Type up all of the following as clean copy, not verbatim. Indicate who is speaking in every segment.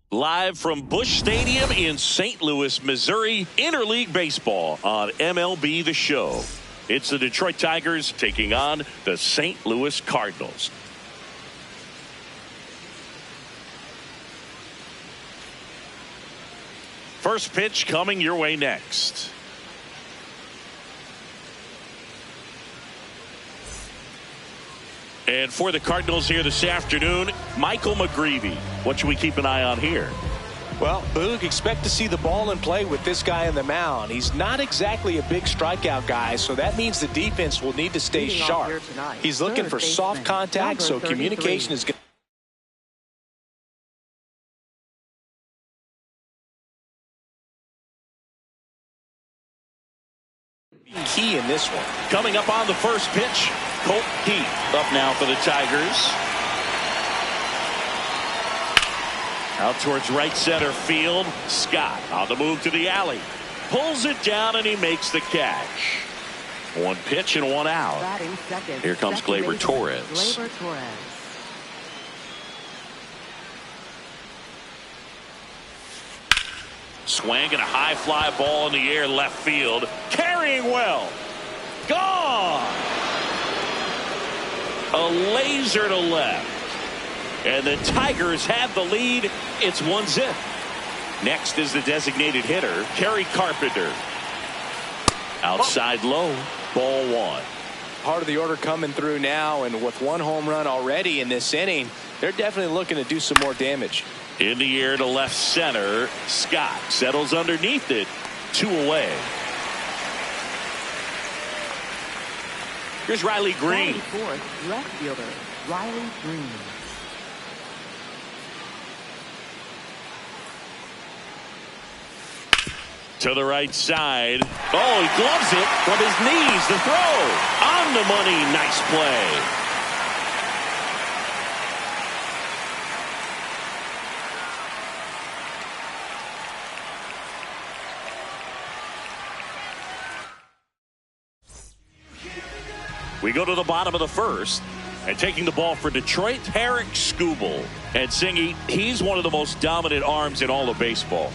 Speaker 1: Live from Busch Stadium in St. Louis, Missouri, Interleague Baseball on MLB The Show. It's the Detroit Tigers taking on the St. Louis Cardinals. First pitch coming your way next. And for the Cardinals here this afternoon, Michael McGreevy. What should we keep an eye on here?
Speaker 2: Well, Boog, expect to see the ball in play with this guy on the mound. He's not exactly a big strikeout guy, so that means the defense will need to stay sharp. He's looking for soft contact, so communication is going to be key in this one.
Speaker 1: Coming up on the first pitch, Colt Heath up now for the Tigers. Out towards right center field. Scott on the move to the alley. Pulls it down and he makes the catch. One pitch and one out. Here comes Gleyber Torres. Swing and a high fly ball in the air left field. Carrying well. Gone. A laser to left. And the Tigers have the lead. It's 1-0. Next is the designated hitter, Kerry Carpenter. Outside low, ball one.
Speaker 2: Part of the order coming through now, and with one home run already in this inning, they're definitely looking to do some more damage.
Speaker 1: In the air to left center, Scott settles underneath it. 2 away. Here's Riley Green.
Speaker 3: Fourth, left fielder, Riley Green.
Speaker 1: To the right side. Oh, he gloves it from his knees. The throw. On the money. Nice play. We go to the bottom of the first. And taking the ball for Detroit, Tarek Skubal. And Singy, he's one of the most dominant arms in all of baseball.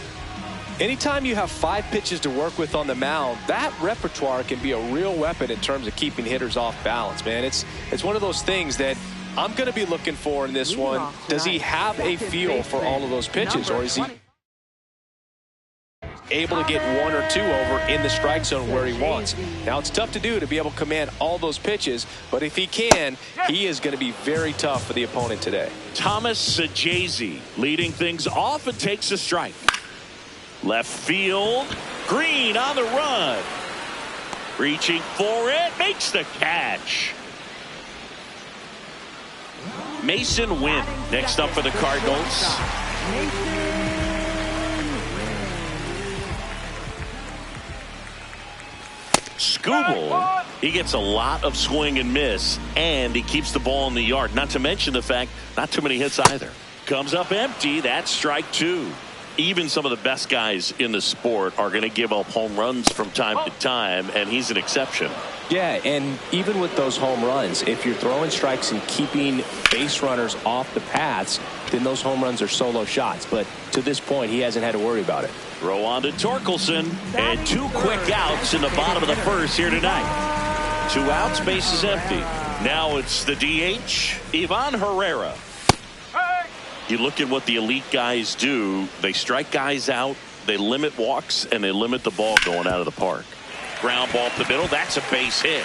Speaker 2: Anytime you have 5 pitches to work with on the mound, that repertoire can be a real weapon in terms of keeping hitters off balance, man. It's one of those things that I'm going to be looking for in this one. Does he have a feel for all of those pitches, or is he able to get 1 or 2 over in the strike zone where he wants. Now, it's tough to do to be able to command all those pitches, but if he can, he is going to be very tough for the opponent today.
Speaker 1: Thomas Sajazi leading things off and takes a strike. Left field. Green on the run. Reaching for it. Makes the catch. Mason Wynn next up for the Cardinals. Skubal, he gets a lot of swing and miss, and he keeps the ball in the yard. Not to mention the fact, not too many hits either. Comes up empty. That's strike 2. Even some of the best guys in the sport are going to give up home runs from time to time, and he's an exception.
Speaker 2: Yeah, and even with those home runs, if you're throwing strikes and keeping base runners off the paths, then those home runs are solo shots. But to this point, he hasn't had to worry about it.
Speaker 1: Throw on to Torkelson, and 2 quick outs in the bottom of the first here tonight. 2 outs, base is empty. Now it's the DH, Ivan Herrera. You look at what the elite guys do. They strike guys out, they limit walks, and they limit the ball going out of the park. Ground ball up the middle. That's a base hit.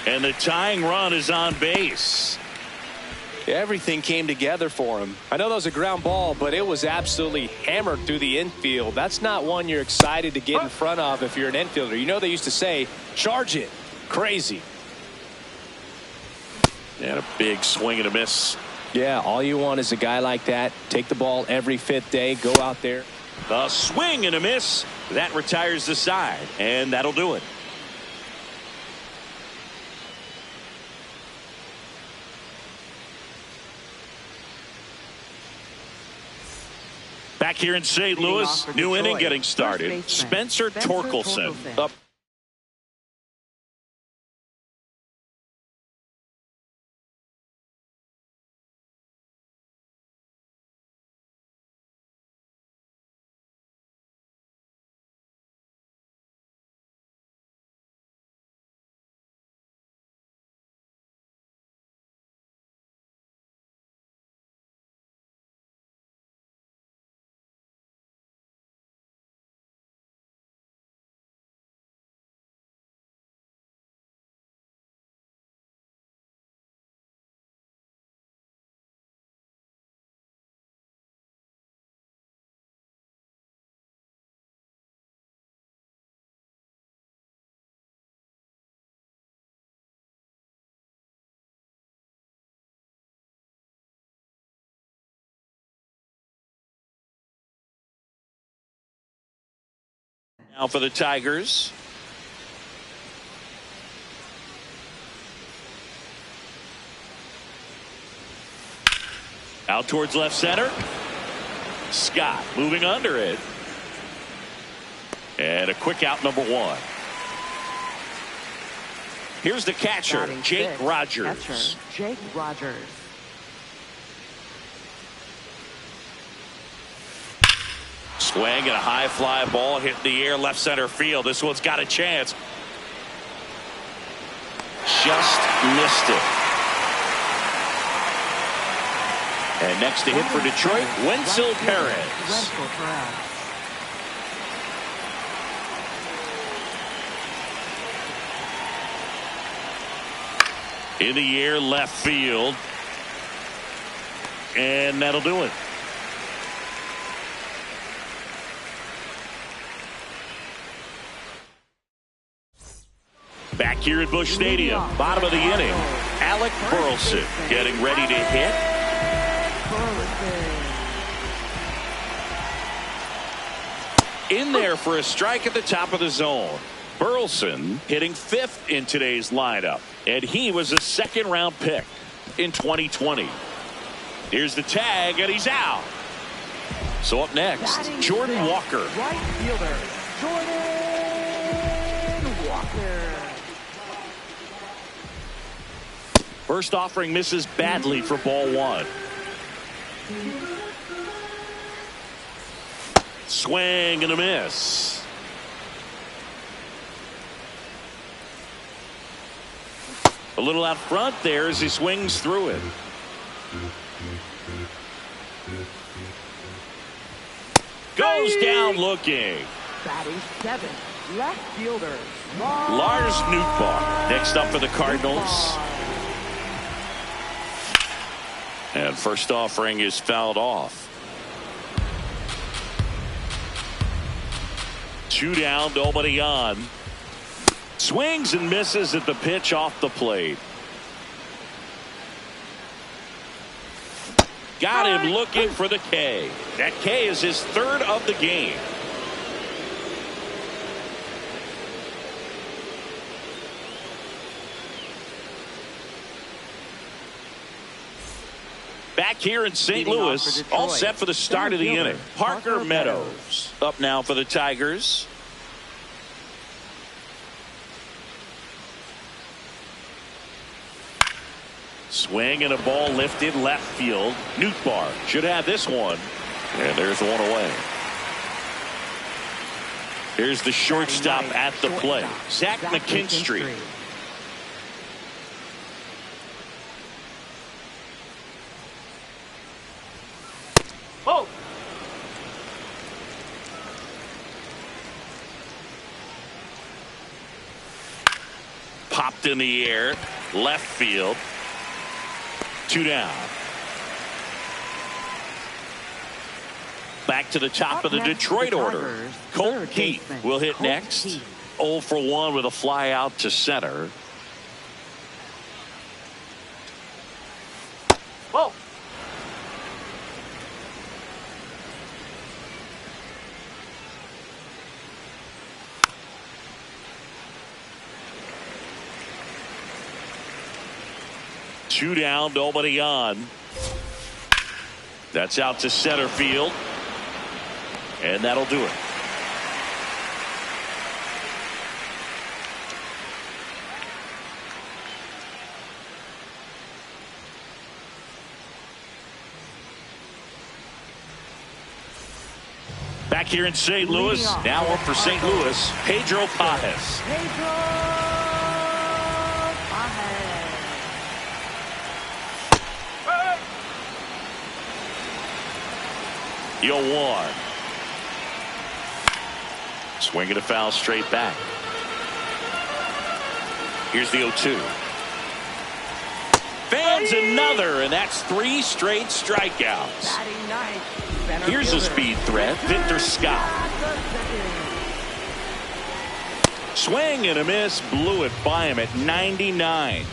Speaker 1: And the tying run is on base.
Speaker 2: Everything came together for him. I know that was a ground ball, but it was absolutely hammered through the infield. That's not one you're excited to get in front of if you're an infielder. You know they used to say, charge it. Crazy.
Speaker 1: And a big swing and a miss.
Speaker 2: Yeah, all you want is a guy like that. Take the ball every 5th day. Go out there.
Speaker 1: A swing and a miss. That retires the side, and that'll do it. Back here in St. Louis, new inning getting started. Spencer Torkelson up. Now for the Tigers. Out towards left center. Scott moving under it. And a quick out, number 1. Here's the catcher, Jake Rogers.
Speaker 3: Jake Rogers.
Speaker 1: Swing and a high fly ball hit the air left center field. This one's got a chance. Just missed it. And next to hit for Detroit, Wenzel Perez. In the air left field. And that'll do it. Back here at Busch Stadium, bottom of the inning, Alec Burleson getting ready to hit. In there for a strike at the top of the zone. Burleson hitting 5th in today's lineup, and he was a 2nd-round pick in 2020. Here's the tag, and he's out. So up next, Jordan Walker.
Speaker 3: Right fielder, Jordan Walker.
Speaker 1: First offering misses badly for ball 1. Swing and a miss. A little out front there as he swings through it. Goes down looking.
Speaker 3: Batting seventh, left fielder,
Speaker 1: Lars Nootbaar next up for the Cardinals. And first offering is fouled off. 2 down, nobody on. Swings and misses at the pitch off the plate. Got him looking for the K. That K is his 3rd of the game. Back here in St. Louis, all set for the start of the inning. Parker Meadows up now for the Tigers. Swing and a ball lifted left field. Nootbaar should have this one. And there's one away. Here's the shortstop at the plate, Zach McKinstry. Oh! Popped in the air, left field. 2 down. Back to the top of the Detroit order. Colt Keith will hit next. 0 for 1 with a fly out to center. Whoa. Two down, nobody on. That's out to center field. And that'll do it. Back here in St. Louis, now up for St. Louis, Pedro Pajes. You'll one. Swinging a foul straight back. Here's the 0-2. Fans another, and that's 3 straight strikeouts. Here's a speed threat, Victor Scott. Swing and a miss, blew it by him at 99.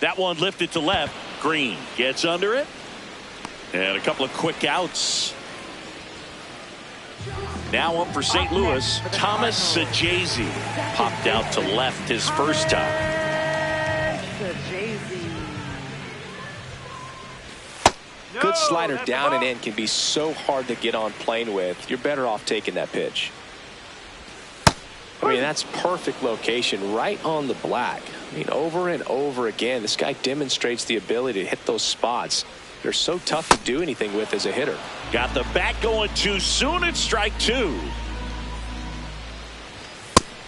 Speaker 1: That one lifted to left. Green gets under it. And a couple of quick outs. Now up for St. Louis, Thomas Sajazi. Popped out to left his first time.
Speaker 2: Good slider down and in can be so hard to get on plane with. You're better off taking that pitch. I mean, that's perfect location right on the black. I mean, over and over again, this guy demonstrates the ability to hit those spots. They're so tough to do anything with as a hitter.
Speaker 1: Got the bat going too soon at strike 2.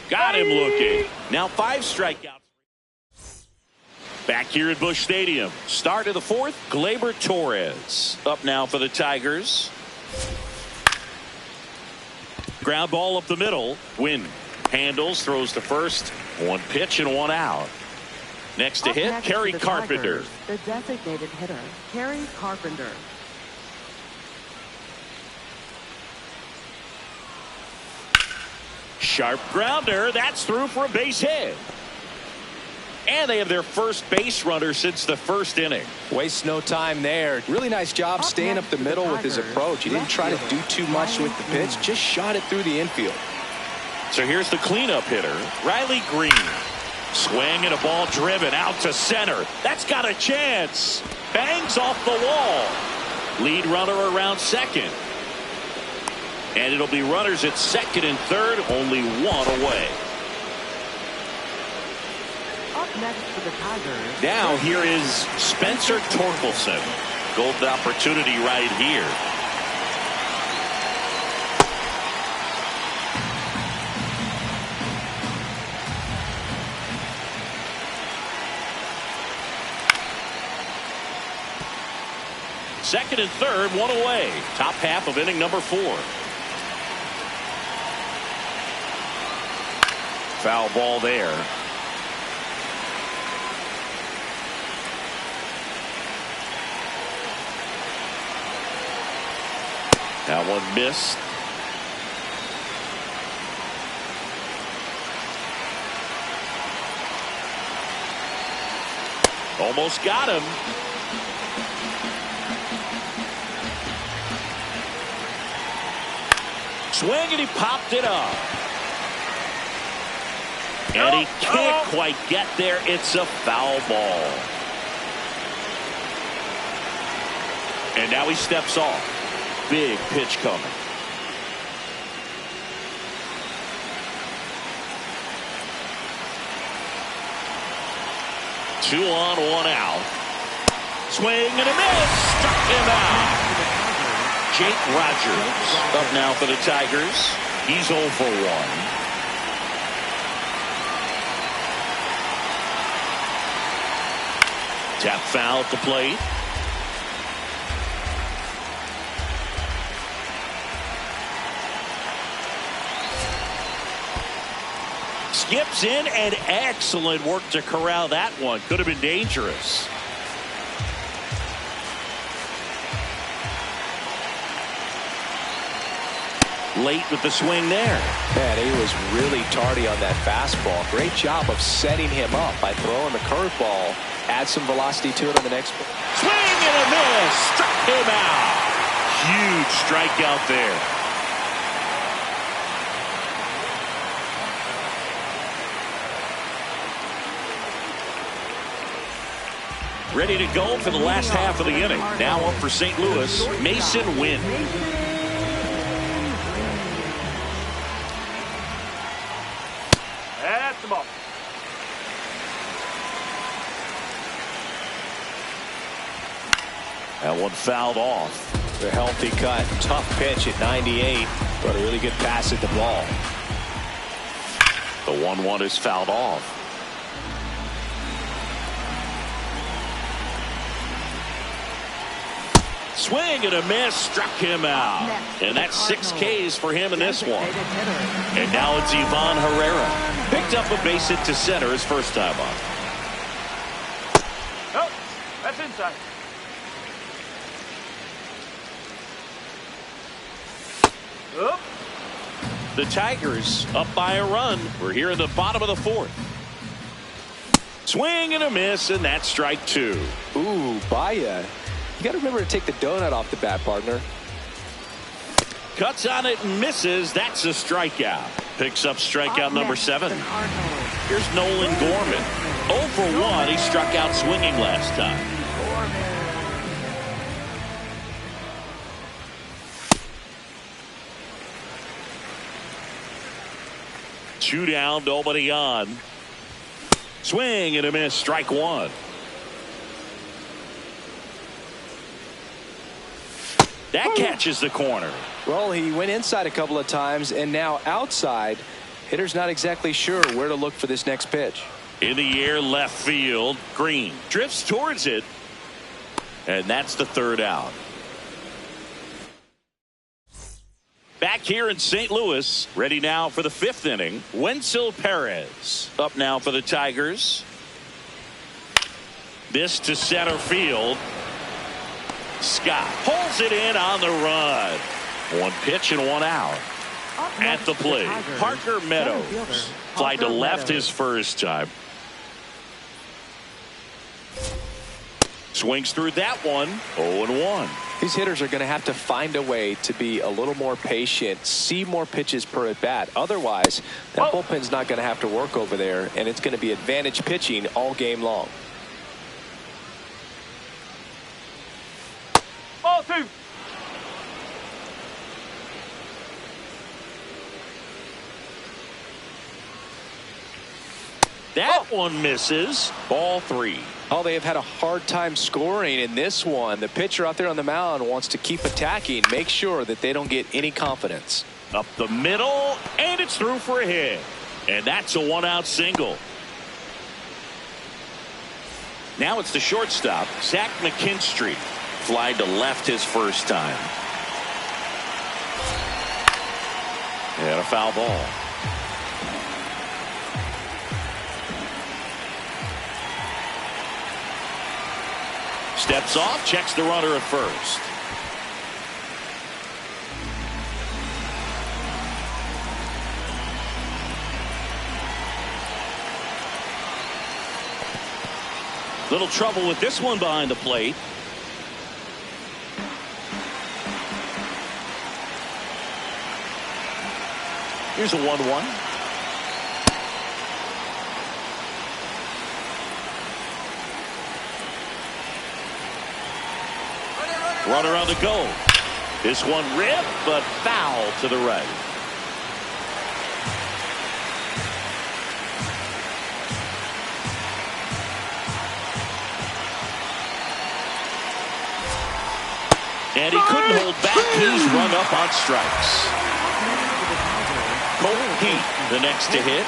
Speaker 1: Got him looking. Now 5 strikeouts. Back here at Busch Stadium. Start of the 4th, Gleyber Torres up now for the Tigers. Ground ball up the middle. Win. Handles, throws to first. 1 pitch and 1 out. Next to hit, Kerry Carpenter.
Speaker 3: The designated hitter, Kerry Carpenter.
Speaker 1: Sharp grounder. That's through for a base hit. And they have their first base runner since the 1st inning.
Speaker 2: Wastes no time there. Really nice job staying up the middle with his approach. He didn't try to do too much with the pitch, just shot it through the infield.
Speaker 1: So here's the cleanup hitter, Riley Green. Swing and a ball driven out to center. That's got a chance. Bangs off the wall. Lead runner around second. And it'll be runners at second and third, only 1 away.
Speaker 3: Up next for the Tigers.
Speaker 1: Now here is Spencer Torkelson. Golden opportunity right here. Second and third, one away. Top half of inning number 4. Foul ball there. That one missed. Almost got him. Swing, and he popped it up. And he can't quite get there. It's a foul ball. And now he steps off. Big pitch coming. Two on, one out. Swing and a miss. Struck him out. Jake Rogers up now for the Tigers. He's 0 for 1. Tap foul at the plate. Skips in, and excellent work to corral that one. Could have been dangerous. Late with the swing there.
Speaker 2: Man, he was really tardy on that fastball. Great job of setting him up by throwing the curveball. Add some velocity to it on the next one.
Speaker 1: Swing and a miss. Struck him out. Huge strikeout there. Ready to go for the last half of the inning. Now up for St. Louis, Mason Wynn.
Speaker 4: That's the ball.
Speaker 1: That one fouled off.
Speaker 2: A healthy cut. Tough pitch at 98, but a really good pass at the ball.
Speaker 1: The 1-1 is fouled off. Swing and a miss, struck him out. And that's 6 Ks for him in this one. And now it's Ivan Herrera. Picked up a base hit to center his first time up.
Speaker 4: Oh, that's inside. Oh.
Speaker 1: The Tigers up by a run. We're here in the bottom of the 4th. Swing and a miss, and that's strike 2.
Speaker 2: Ooh, Baya. You got to remember to take the donut off the bat, partner.
Speaker 1: Cuts on it and misses. That's a strikeout. Picks up strikeout number 7. Here's Nolan Gorman. 0 for 1. He struck out swinging last time. Two down, nobody on. Swing and a miss. Strike 1. That catches the corner.
Speaker 2: Well, he went inside a couple of times, and now outside. Hitter's not exactly sure where to look for this next pitch.
Speaker 1: In the air, left field. Green drifts towards it, and that's the 3rd out. Back here in St. Louis, ready now for the 5th inning. Wenzel Perez up now for the Tigers. This to center field. Scott pulls it in on the run. 1 pitch and 1 out. At the plate, Parker Meadows. Fly to left his first time. Swings through that one. 0-1.
Speaker 2: These hitters are going to have to find a way to be a little more patient, see more pitches per at bat. Otherwise, that bullpen's not going to have to work over there, and it's going to be advantage pitching all game long.
Speaker 4: Ball 2.
Speaker 1: That one misses. Ball 3.
Speaker 2: Oh, they have had a hard time scoring in this one. The pitcher out there on the mound wants to keep attacking, make sure that they don't get any confidence.
Speaker 1: Up the middle, and it's through for a hit. And that's a 1-out single. Now it's the shortstop, Zach McKinstry. Fly to left his first time. And a foul ball. Steps off, checks the runner at first.
Speaker 5: Little trouble with this one behind the plate.
Speaker 1: Here's a 1-1. Runner on the go. This one ripped, but foul to the right. And he couldn't hold back. He's rung up on strikes. Colt Heath, the next to hit.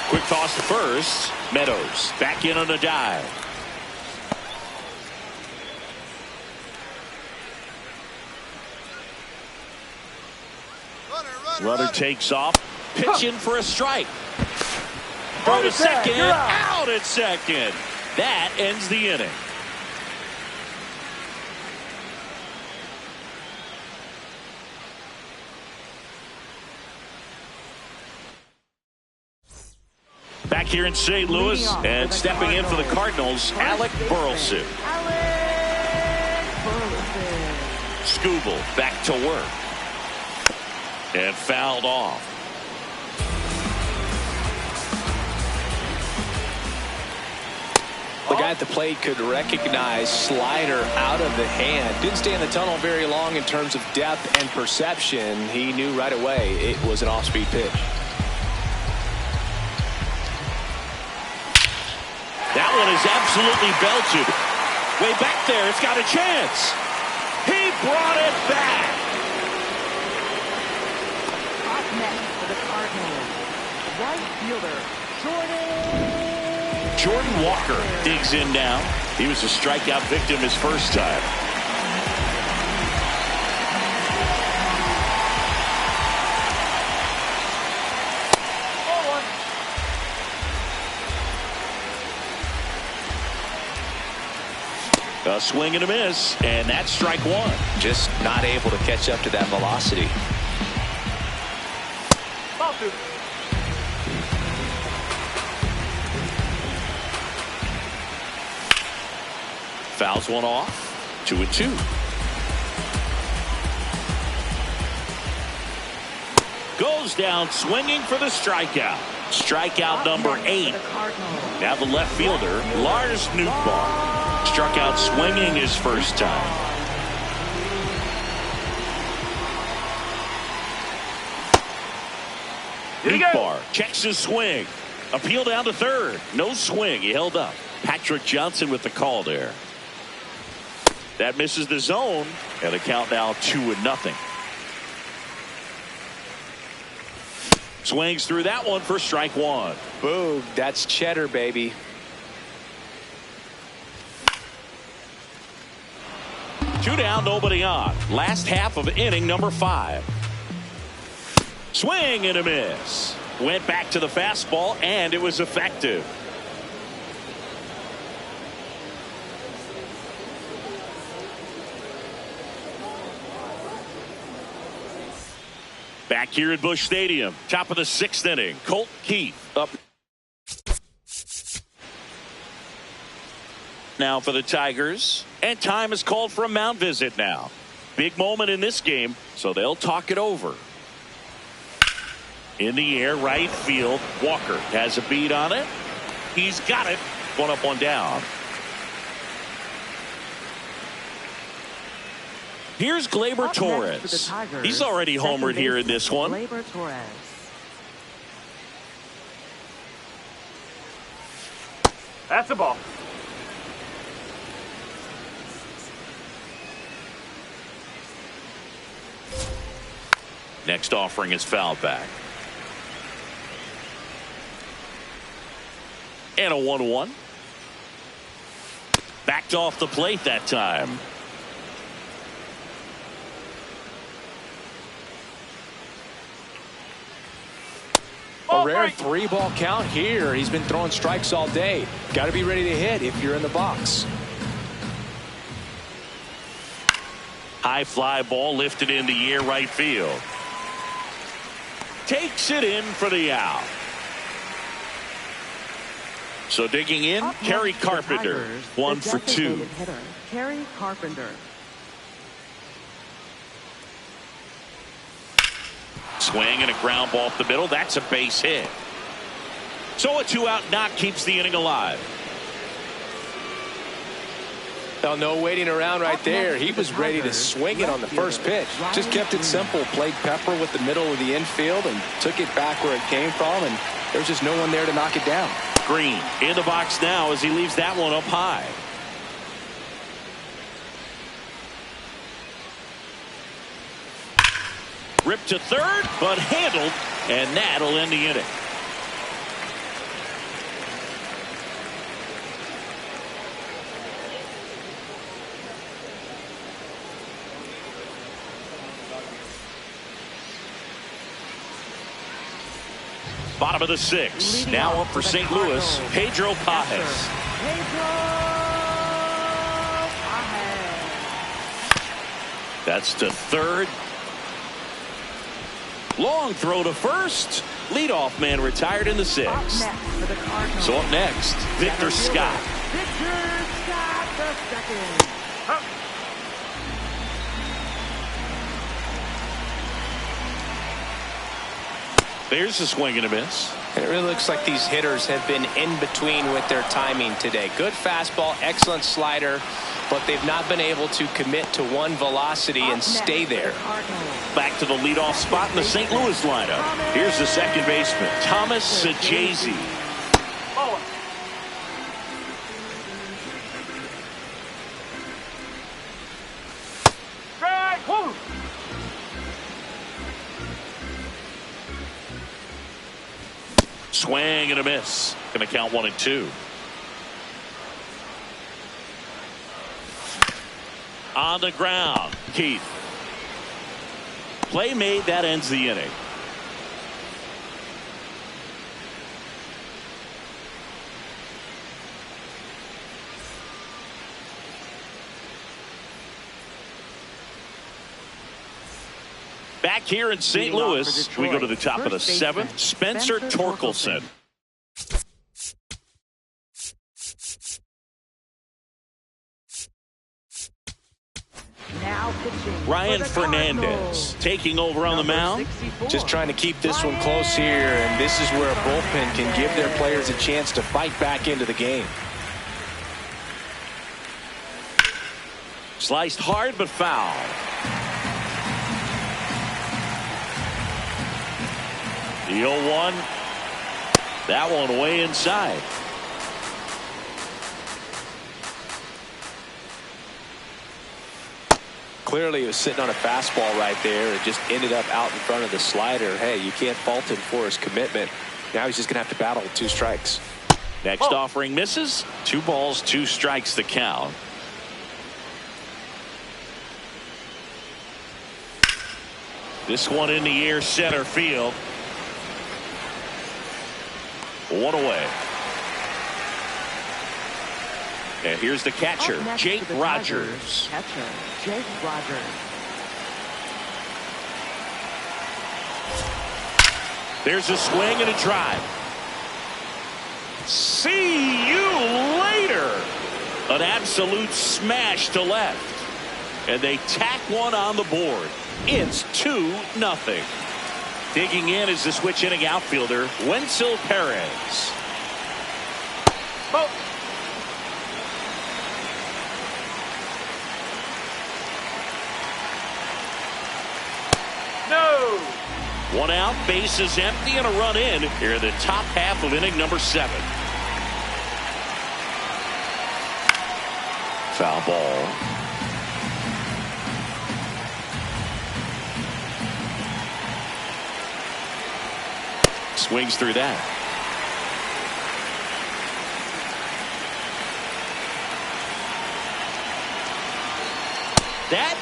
Speaker 1: Quick toss to first. Meadows back in on a dive. Runner takes off. Pitch in for a strike. Throw to second. Out at second. That ends the inning. Back here in St. Louis and stepping in for the Cardinals, Alec Burleson. Scooble back to work. And fouled off.
Speaker 2: The guy at the plate could recognize slider out of the hand. Didn't stay in the tunnel very long in terms of depth and perception. He knew right away it was an off-speed pitch.
Speaker 1: That one is absolutely belted. Way back there, it's got a chance. He brought it back.
Speaker 3: Up next for the Cardinals, right fielder,
Speaker 1: Jordan Walker digs in now. He was a strikeout victim his first time. A swing and a miss, and that's strike one.
Speaker 2: Just not able to catch up to that velocity.
Speaker 1: Fouls one off. 2-2. Goes down swinging for the strikeout. Strikeout number 8. Now the left fielder, Lars Nootbaar. Struck out swinging his first time. Nootbaar checks his swing. Appeal down to third. No swing. He held up. Patrick Johnson with the call there. That misses the zone, and the count now 2-0. Swings through that one for strike one.
Speaker 2: Boom, that's cheddar, baby.
Speaker 1: Two down, nobody on. Last half of inning number 5. Swing and a miss. Went back to the fastball, and it was effective. Back here at Busch Stadium, top of the 6th inning. Colt Heath up now for the Tigers, and time is called for a mound visit now. Big moment in this game, so they'll talk it over. In the air, right field. Walker has a beat on it. He's got it. One up, one down. Here's Gleyber Torres. He's already homered here in this one.
Speaker 3: Gleyber Torres.
Speaker 4: That's a ball.
Speaker 1: Next offering is fouled back. And a 1-1. Backed off the plate that time.
Speaker 2: A rare 3-ball count here. He's been throwing strikes all day. Got to be ready to hit if you're in the box.
Speaker 1: High fly ball lifted into the air right field. Takes it in for the out. So digging in, Kerry Carpenter, 1 for 2.
Speaker 3: Kerry Carpenter.
Speaker 1: Swing and a ground ball up the middle. That's a base hit. So a 2-out knock keeps the inning alive.
Speaker 2: Well, no waiting around right there. He was ready to swing it on the first pitch. Just kept it simple. Played Pepper with the middle of the infield and took it back where it came from. And there's just no one there to knock it down.
Speaker 1: Green in the box now as he leaves that one up high. Ripped to third, but handled, and that'll end the inning. Bottom of the 6th. Now up for St. Louis, Pedro Pajes. That's to third. Long throw to first. Leadoff man retired in the 6th. So up next, Victor Scott.
Speaker 3: Victor Scott, the second.
Speaker 1: There's a swing and a miss.
Speaker 2: And it really looks like these hitters have been in between with their timing today. Good fastball, excellent slider, but they've not been able to commit to one velocity and stay there.
Speaker 1: Back to the leadoff spot in the St. Louis lineup. Here's the second baseman, Thomas Sajazi. Swing and a miss. Going to count 1 and 2. On the ground, Keith. Play made, that ends the inning. Back here in St. Louis, we go to the top of the 7th. Spencer Torkelson.
Speaker 3: Now pitching
Speaker 1: Ryan Fernandez taking over on the mound.
Speaker 2: Just trying to keep this one close here, and this is where a bullpen can give their players a chance to fight back into the game.
Speaker 1: Sliced hard but foul. The 0-1. That one way inside.
Speaker 2: Clearly he was sitting on a fastball right there and just ended up out in front of the slider. Hey, you can't fault him for his commitment. Now he's just going to have to battle with 2 strikes.
Speaker 1: Next offering misses. 2 balls, 2 strikes the count. This one in the air, center field. 1 away. And here's the catcher, Jake Rogers.
Speaker 3: Catcher, Jake Rogers.
Speaker 1: There's a swing and a drive. See you later. An absolute smash to left. And they tack one on the board. It's 2-0. Digging in is the switch inning outfielder, Wenzel Perez.
Speaker 4: No.
Speaker 1: 1 out, bases empty, and a run in here in the top half of inning number 7. Foul ball. Swings through that.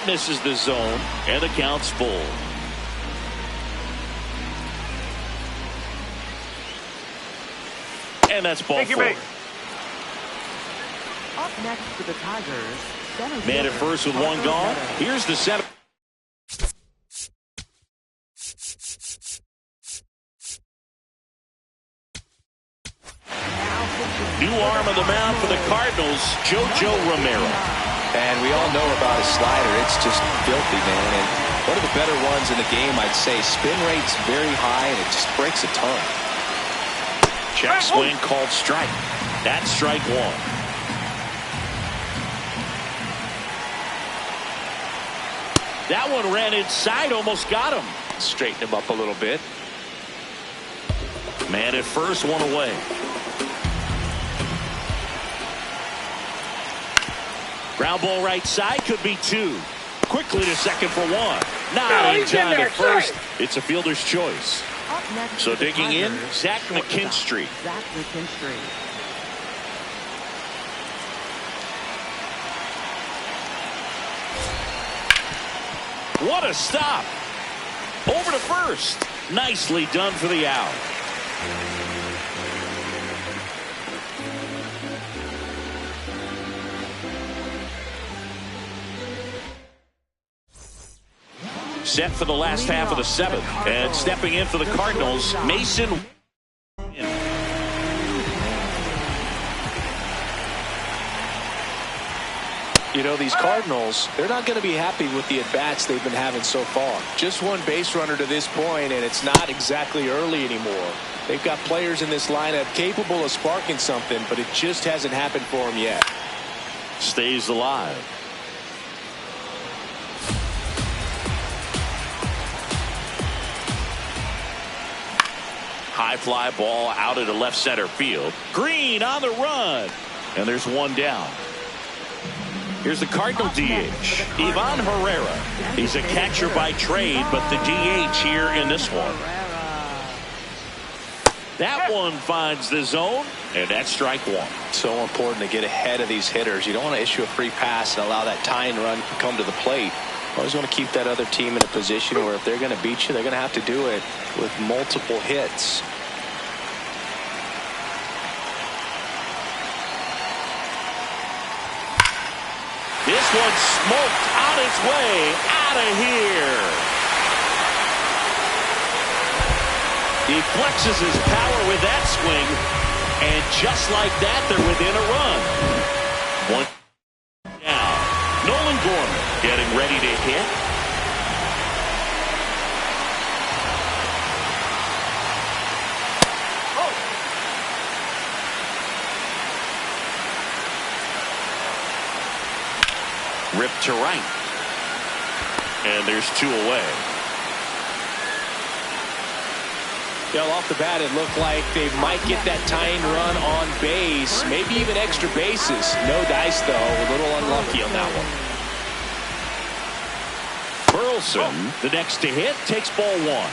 Speaker 5: misses the zone, and the count's full. And that's ball four.
Speaker 3: Up next for the Tigers, center
Speaker 5: Man at first with one gone. Here's the center. New arm of the mound for the Cardinals, JoJo Romero.
Speaker 2: And we all know about his slider. It's just filthy, man. And one of the better ones in the game, I'd say. Spin rate's very high, and it just breaks a ton.
Speaker 1: Check swing called strike. That's strike one.
Speaker 5: That one ran inside, almost got him.
Speaker 2: Straighten him up a little bit.
Speaker 1: Man at first, one away.
Speaker 5: Ground ball right side, could be two. Quickly to second for one. Not in time at first. It's a fielder's choice.
Speaker 1: So digging in, Zach McKinstry.
Speaker 3: Zach McKinstry.
Speaker 5: What a stop. Over to first. Nicely done for the out. Set for the last half of the seventh. And stepping in for the Cardinals, Mason.
Speaker 2: You know, these Cardinals, they're not going to be happy with the at-bats they've been having so far. Just one base runner to this point, and it's not exactly early anymore. They've got players in this lineup capable of sparking something, but it just hasn't happened for them yet.
Speaker 5: Stays alive.
Speaker 1: High fly ball out into left center field.
Speaker 5: Green on the run. And there's one down. Here's the Cardinal DH, Ivan Herrera. He's a catcher by trade, but the DH here in this one. That one finds the zone, and that's strike one.
Speaker 2: So important to get ahead of these hitters. You don't want to issue a free pass and allow that tying run to come to the plate. You always want to keep that other team in a position where if they're going to beat you, they're going to have to do it with multiple hits.
Speaker 5: This one smoked on its way out of here. He flexes his power with that swing, and just like that, they're within a run. One down. Nolan Gorman getting ready to hit. Ripped to right. And there's two away.
Speaker 2: Yeah, off the bat, it looked like they might get that tying run on base, maybe even extra bases. No dice, though. A little unlucky on that one.
Speaker 5: Burleson, the next to hit, takes ball one.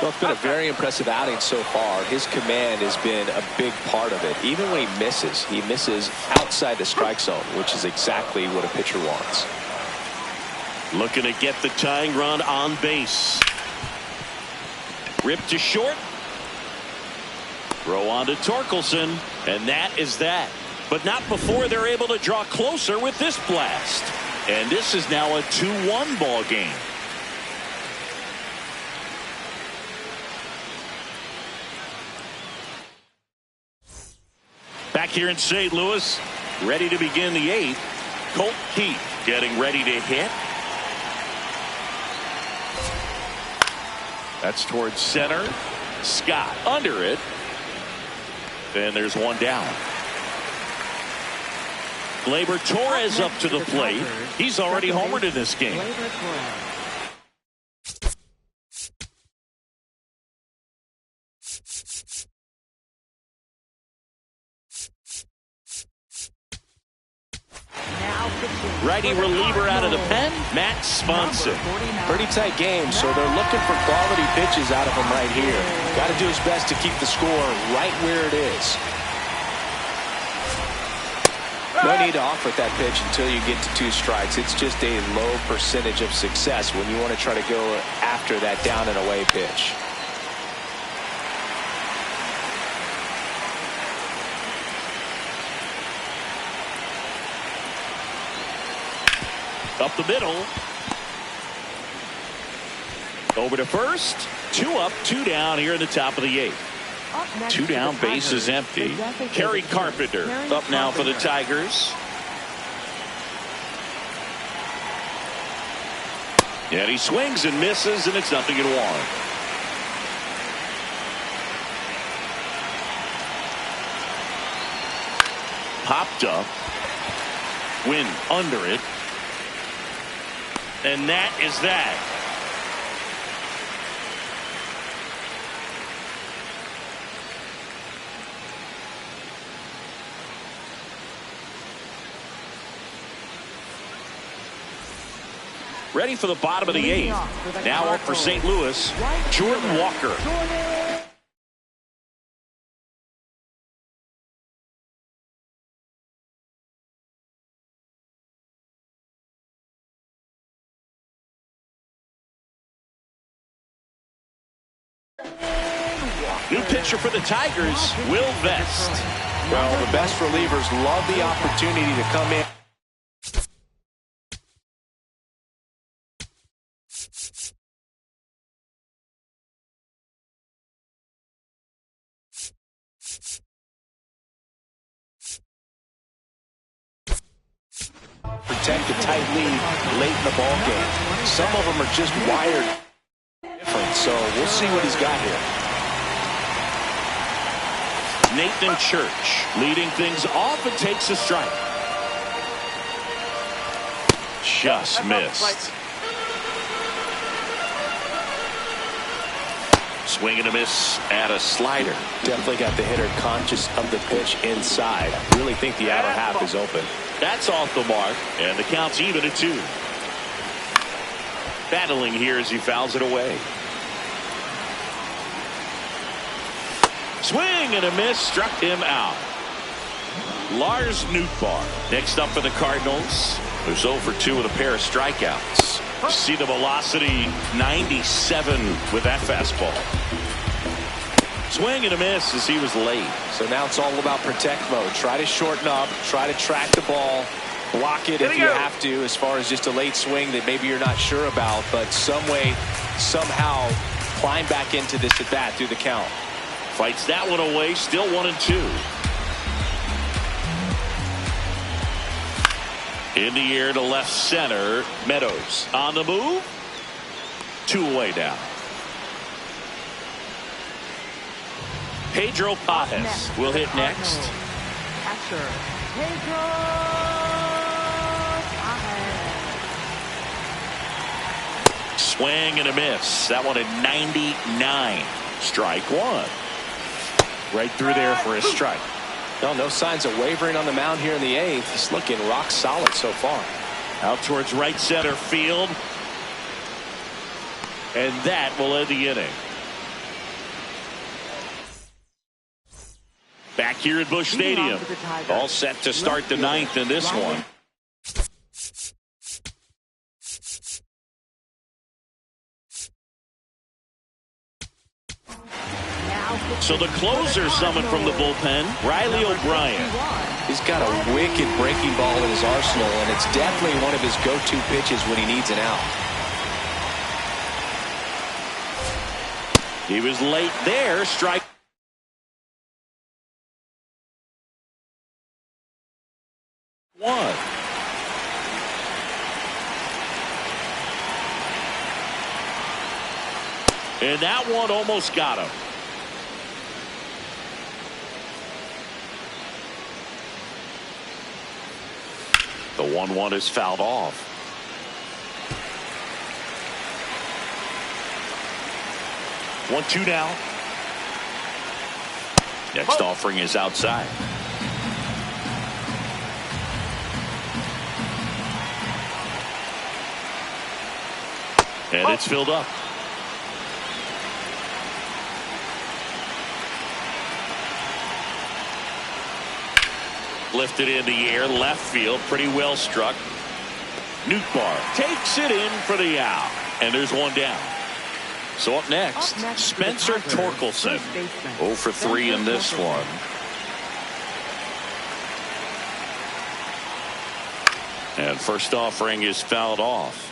Speaker 2: Well, it's been a very impressive outing so far. His command has been a big part of it. Even when he misses outside the strike zone, which is exactly what a pitcher wants.
Speaker 5: Looking to get the tying run on base. Ripped to short. Throw on to Torkelson, and that is that. But not before they're able to draw closer with this blast. And this is now a 2-1 ball game. Back here in St. Louis, ready to begin the eighth. Colt Keith getting ready to hit. That's towards center. Scott under it. And there's one down. Gleyber Torres up to the plate. He's already homered in this game. Righty reliever out of the pen, Matt Swanson.
Speaker 2: Pretty tight game, so they're looking for quality pitches out of him right here. Got to do his best to keep the score right where it is. No need to offer that pitch until you get to 2 strikes. It's just a low percentage of success when you want to try to go after that down and away pitch.
Speaker 1: Up the middle. Over to first. 2 up, 2 down here in the top of the 8th. 2 down, base is empty. Kerry Carpenter up now for the Tigers. And he swings and misses, and it's 0-1. Popped up. Wind under it. And that is that. Ready for the bottom of the 8th. Now up for St. Louis, Jordan Walker. New pitcher for the Tigers, Will Vest.
Speaker 2: Well, the best relievers love the opportunity to come in. Protect the tight lead late in the ball game. Some of them are just wired different, so we'll see what he's got here.
Speaker 1: Nathan Church leading things off and takes a strike. Just missed. Swing and a miss at a slider.
Speaker 2: Definitely got the hitter conscious of the pitch inside. I really think the outer half is open.
Speaker 1: That's off the mark, and the count's even at 2. Battling here as he fouls it away. Swing and a miss, struck him out. Lars Nootbaar next up for the Cardinals, who's 0 for 2 with a pair of strikeouts. See the velocity, 97 with that fastball. Swing and a miss as he was late.
Speaker 2: So now it's all about protect mode. Try to shorten up, try to track the ball, block it if you have to, as far as just a late swing that maybe you're not sure about, but some way, somehow climb back into this at bat through the count.
Speaker 1: Fights that one away, still 1-2. In the air to left center, Meadows on the move. 2 away now. Pedro Pajes will hit next.
Speaker 3: Catcher, Pedro Pajes.
Speaker 1: Swing and a miss. That one at 99. Strike 1. Right through there for a strike.
Speaker 2: Well, no signs of wavering on the mound here in the 8th. He's looking rock solid so far.
Speaker 1: Out towards right center field. And that will end the inning. Back here at Busch Stadium. All set to start the 9th in this one. So the closer summoned from the bullpen, Riley O'Brien.
Speaker 2: He's got a wicked breaking ball in his arsenal, and it's definitely one of his go-to pitches when he needs an out.
Speaker 1: He was late there. Strike 1. And that one almost got him. The 1-1 is fouled off. 1-2 now. Next offering is outside. And it's filled up. lifted in the air, left field, pretty well struck. Nootbaar takes it in for the out, and there's one down. So up next Spencer Torkelson, 0 for 3 in this one. And first offering is fouled off.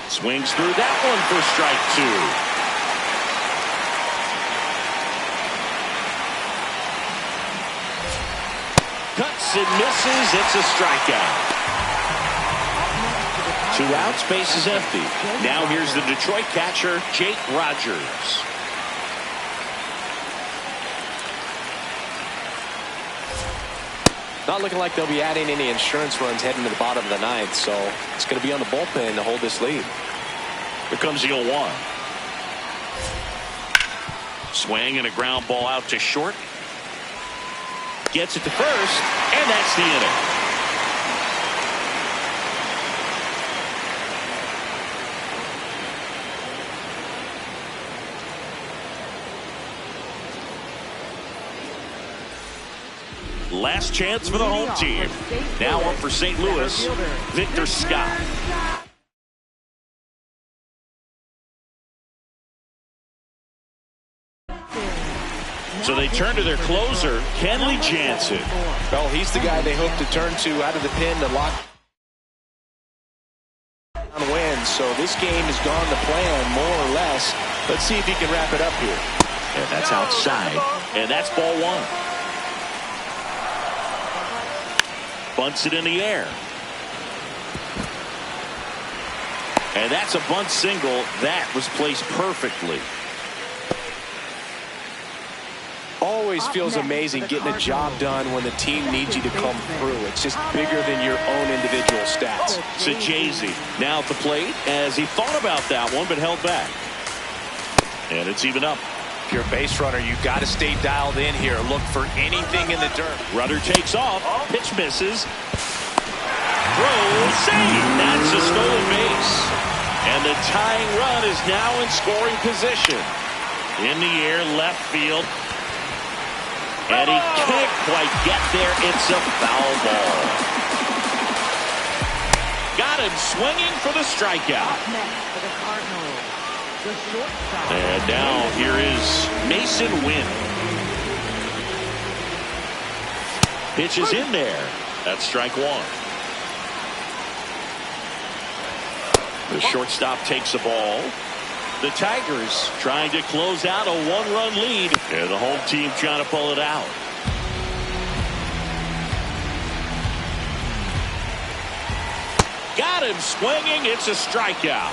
Speaker 1: Swings through that one for strike 2. Cuts and misses. It's a strikeout. 2 outs, base is empty. Now here's the Detroit catcher, Jake Rogers.
Speaker 2: Not looking like they'll be adding any insurance runs heading to the bottom of the ninth, so it's going to be on the bullpen to hold this lead.
Speaker 1: Here comes the 0-1. Swing and a ground ball out to short. Gets it to first, and that's the inning. Last chance for the home team. Now up for St. Louis, Victor Scott. So they turn to their closer, Kenley Jansen.
Speaker 2: Well, he's the guy they hope to turn to out of the pen to lock on wins. So this game has gone to plan more or less. Let's see if he can wrap it up here.
Speaker 1: And that's outside, and that's ball 1. Bunts it in the air. And that's a bunt single. That was placed perfectly.
Speaker 2: Always feels amazing getting a job done when the team needs you to come through. It's just bigger than your own individual stats.
Speaker 1: Sajazi now at the plate as he thought about that one but held back. And it's even up.
Speaker 2: If you're a base runner, you got to stay dialed in here. Look for anything in the dirt.
Speaker 1: Runner takes off. Pitch misses. Throw, save. That's a stolen base. And the tying run is now in scoring position. In the air, left field. And he can't quite get there. It's a foul ball. Got him swinging for the strikeout. And now here is Mason Wynn. Pitch is in there. That's strike 1. The shortstop takes the ball. The Tigers trying to close out a 1-run lead. And the home team trying to pull it out. Got him swinging. It's a strikeout.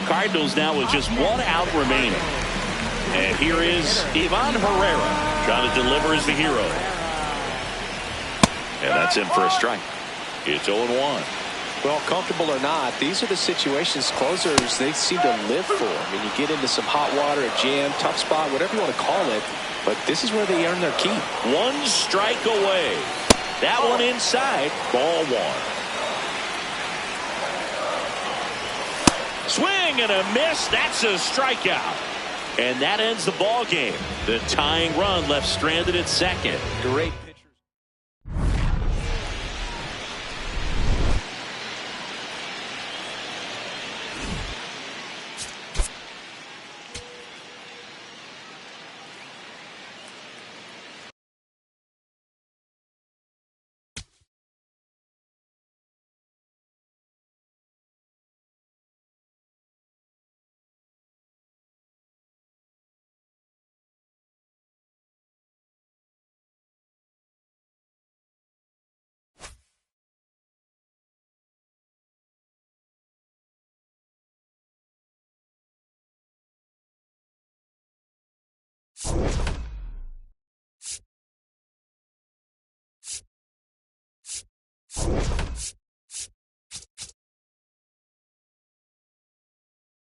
Speaker 1: Cardinals now with just 1 out remaining. And here is Ivan Herrera trying to deliver as the hero. And that's in for a strike. It's 0-1.
Speaker 2: Well, comfortable or not, these are the situations closers they seem to live for. I mean, you get into some hot water, a jam, tough spot, whatever you want to call it, but this is where they earn their keep.
Speaker 1: 1 strike away. That one inside, ball 1. Swing and a miss. That's a strikeout. And that ends the ball game. The tying run left stranded at second.
Speaker 2: Great.
Speaker 6: You